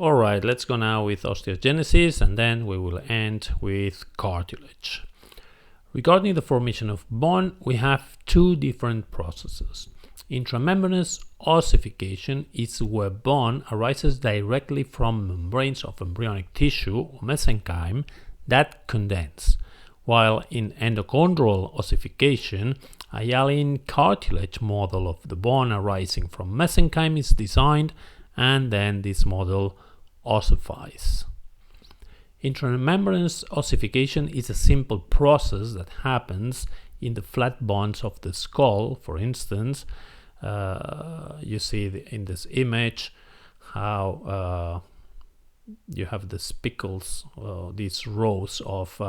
Alright, let's go now with osteogenesis and then we will end with cartilage. Regarding the formation of bone, we have two different processes. Intramembranous ossification is where bone arises directly from membranes of embryonic tissue or mesenchyme that condense, while in endochondral ossification, a hyaline cartilage model of the bone arising from mesenchyme is designed, and then this model ossifies. Intramembranous ossification is a simple process that happens in the flat bones of the skull. For instance, you see in this image how you have the spicules, these rows of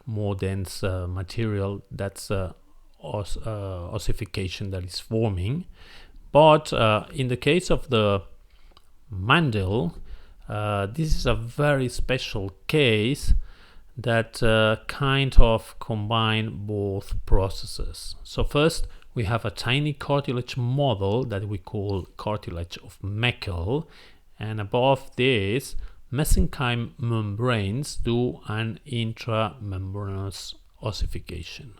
more dense material. That's ossification that is forming. But in the case of the mandle, this is a very special case that kind of combine both processes. So first we have a tiny cartilage model that we call cartilage of Meckel, and above this mesenchyme membranes do an intramembranous ossification.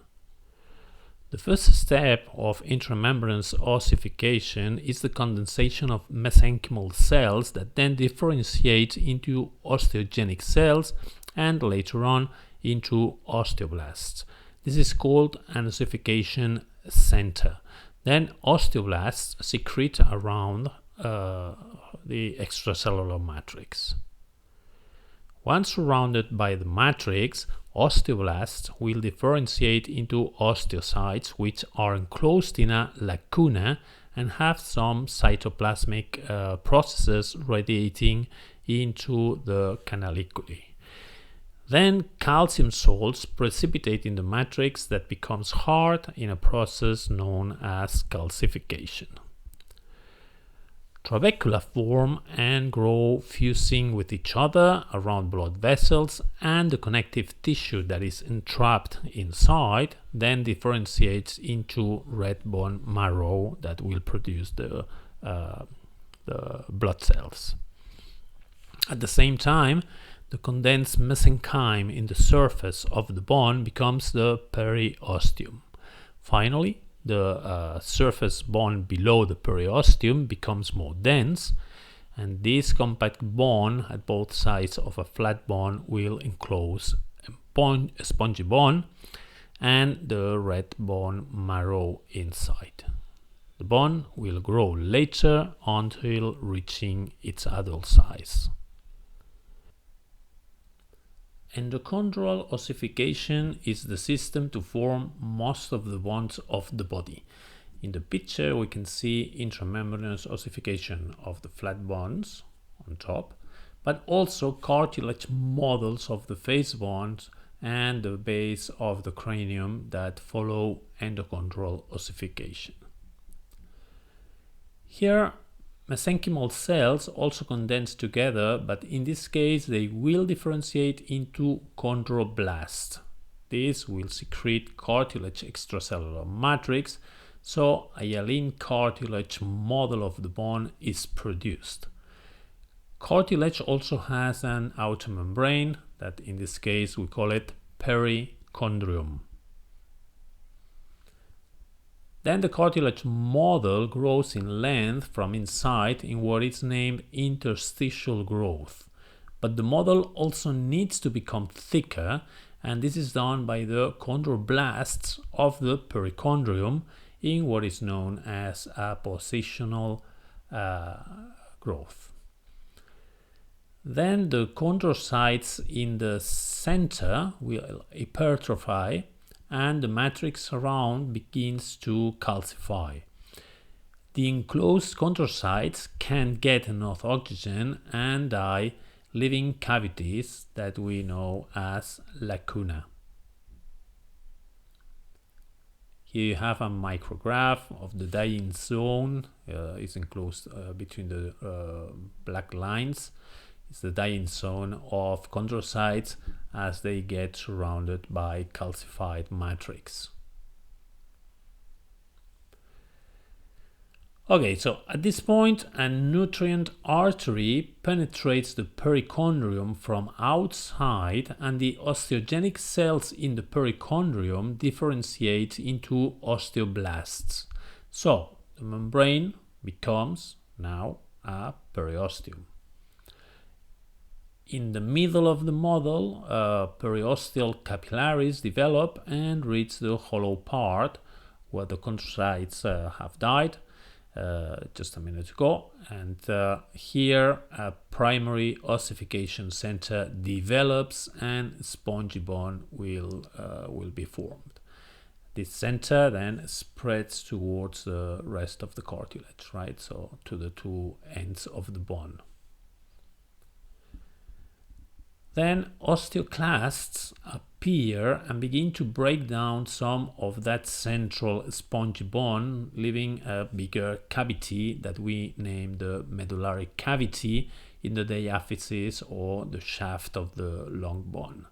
The first step of intramembranous ossification is the condensation of mesenchymal cells that then differentiate into osteogenic cells and later on into osteoblasts. This is called an ossification center. Then osteoblasts secrete around the extracellular matrix. Once surrounded by the matrix, osteoblasts will differentiate into osteocytes, which are enclosed in a lacuna and have some cytoplasmic processes radiating into the canaliculi. Then calcium salts precipitate in the matrix that becomes hard in a process known as calcification. Trabecula form and grow, fusing with each other around blood vessels, and the connective tissue that is entrapped inside then differentiates into red bone marrow that will produce the blood cells. At the same time, the condensed mesenchyme in the surface of the bone becomes the periosteum. Finally, the surface bone below the periosteum becomes more dense, and this compact bone at both sides of a flat bone will enclose a spongy bone and the red bone marrow inside. The bone will grow later until reaching its adult size. Endochondral ossification is the system to form most of the bones of the body. In the picture we can see intramembranous ossification of the flat bones on top, but also cartilage models of the face bones and the base of the cranium that follow endochondral ossification. Here, mesenchymal cells also condense together, but in this case they will differentiate into chondroblasts. This will secrete cartilage extracellular matrix, so a hyaline cartilage model of the bone is produced. Cartilage also has an outer membrane that in this case we call it perichondrium. Then the cartilage model grows in length from inside in what is named interstitial growth. But the model also needs to become thicker, and this is done by the chondroblasts of the perichondrium in what is known as a positional growth. Then the chondrocytes in the center will hypertrophy, and the matrix around begins to calcify. The enclosed chondrocytes can't get enough oxygen and die, leaving cavities that we know as lacuna. Here you have a micrograph of the dying zone. It's enclosed between the black lines. It's the dying zone of chondrocytes as they get surrounded by calcified matrix. Okay, so at this point, a nutrient artery penetrates the perichondrium from outside, and the osteogenic cells in the perichondrium differentiate into osteoblasts. So the membrane becomes now a periosteum. In the middle of the model, periosteal capillaries develop and reach the hollow part where the chondrocytes have died just a minute ago, and here a primary ossification center develops and spongy bone will be formed. This center then spreads towards the rest of the cartilage, right? So to the two ends of the bone. Then osteoclasts appear and begin to break down some of that central spongy bone, leaving a bigger cavity that we name the medullary cavity in the diaphysis or the shaft of the long bone.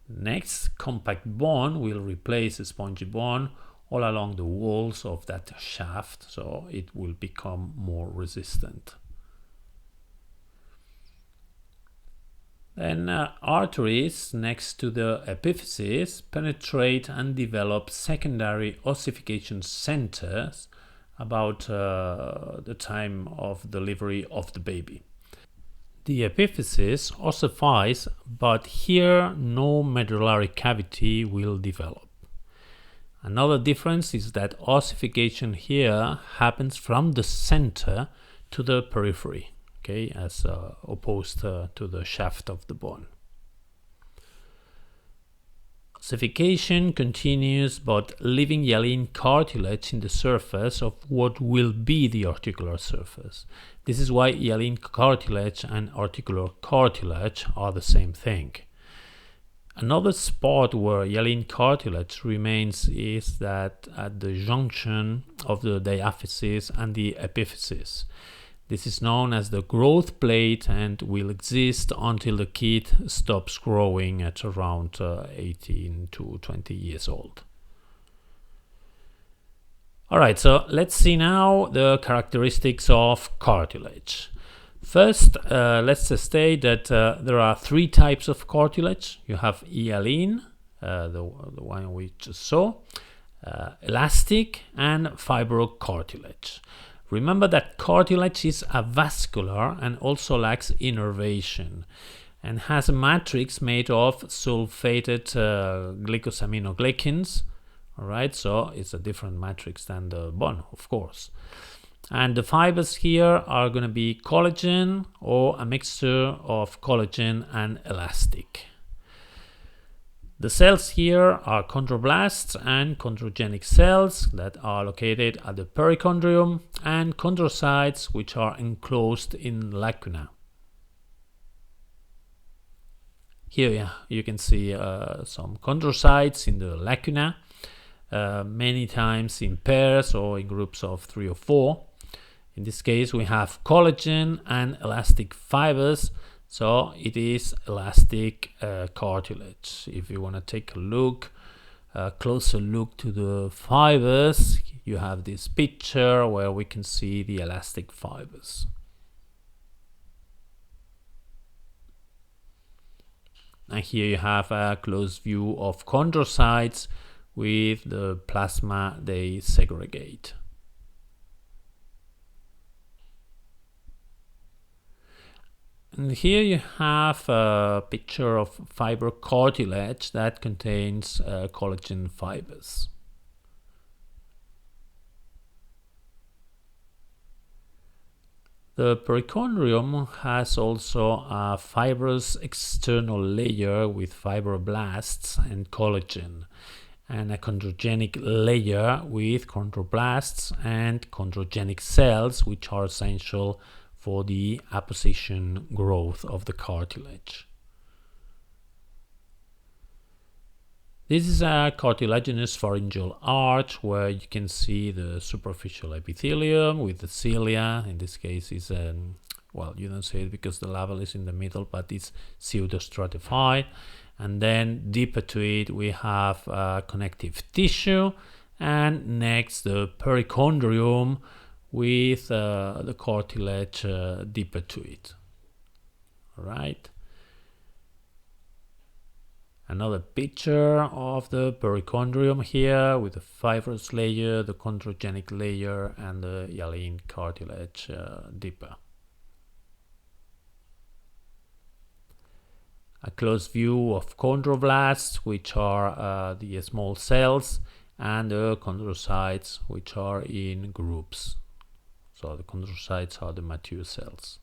Next, compact bone will replace the spongy bone all along the walls of that shaft, so it will become more resistant. Then arteries next to the epiphysis penetrate and develop secondary ossification centers about the time of delivery of the baby. The epiphysis ossifies, but here no medullary cavity will develop. Another difference is that ossification here happens from the center to the periphery, okay, as opposed to the shaft of the bone. Ossification continues, but leaving hyaline cartilage in the surface of what will be the articular surface. This is why hyaline cartilage and articular cartilage are the same thing. Another spot where hyaline cartilage remains is that at the junction of the diaphysis and the epiphysis. This is known as the growth plate and will exist until the kid stops growing at around 18 to 20 years old. Alright, so let's see now the characteristics of cartilage. First, let's state that there are three types of cartilage. You have hyaline, the one we just saw, elastic, and fibrocartilage. Remember that cartilage is avascular and also lacks innervation and has a matrix made of sulfated glycosaminoglycans. All right, so it's a different matrix than the bone, of course. And the fibers here are going to be collagen or a mixture of collagen and elastic. The cells here are chondroblasts and chondrogenic cells that are located at the perichondrium, and chondrocytes, which are enclosed in lacuna. Here you can see some chondrocytes in the lacuna, many times in pairs or in groups of 3 or 4. In this case, we have collagen and elastic fibers. So it is elastic cartilage. If you want to take a closer look to the fibers, you have this picture where we can see the elastic fibers. And here you have a close view of chondrocytes with the plasma they segregate. And here you have a picture of fibrocartilage that contains collagen fibers. The perichondrium has also a fibrous external layer with fibroblasts and collagen, and a chondrogenic layer with chondroblasts and chondrogenic cells, which are essential for the apposition growth of the cartilage. This is a cartilaginous pharyngeal arch where you can see the superficial epithelium with the cilia. In this case, is well, you don't see it because the label is in the middle, but it's pseudostratified. And then deeper to it, we have connective tissue, and next the perichondrium, with the cartilage deeper to it. All right. Another picture of the perichondrium here with the fibrous layer, the chondrogenic layer, and the hyaline cartilage deeper. A close view of chondroblasts, which are the small cells, and the chondrocytes, which are in groups. So the chondrocytes are the mature cells.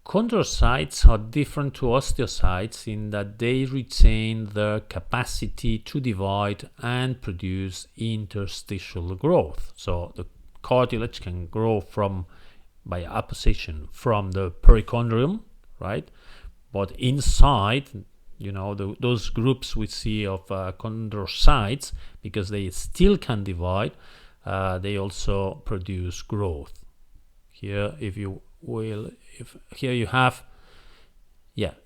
Chondrocytes are different to osteocytes in that they retain their capacity to divide and produce interstitial growth. So the cartilage can grow by apposition from the perichondrium, right? But inside, those groups we see of chondrocytes, because they still can divide, they also produce growth. Here, here you have,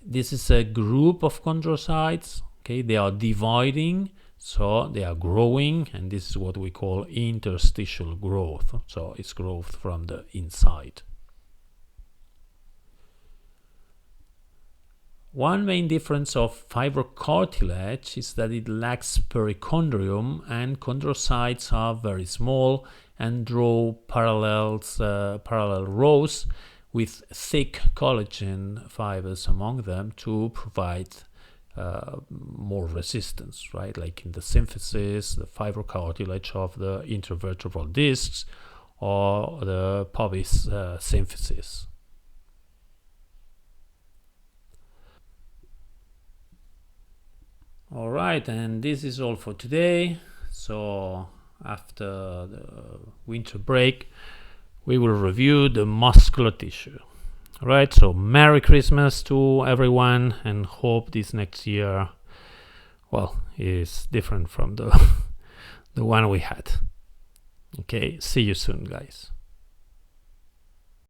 this is a group of chondrocytes. Okay, they are dividing, so they are growing, and this is what we call interstitial growth. So it's growth from the inside. One main difference of fibrocartilage is that it lacks perichondrium, and chondrocytes are very small and draw parallel rows with thick collagen fibers among them to provide more resistance, right? Like in the symphysis, the fibrocartilage of the intervertebral discs, or the pubis symphysis. All right, and this is all for today. So after the winter break, we will review the muscular tissue. All right, so Merry Christmas to everyone, and hope this next year, is different from the one we had. Okay, see you soon, guys.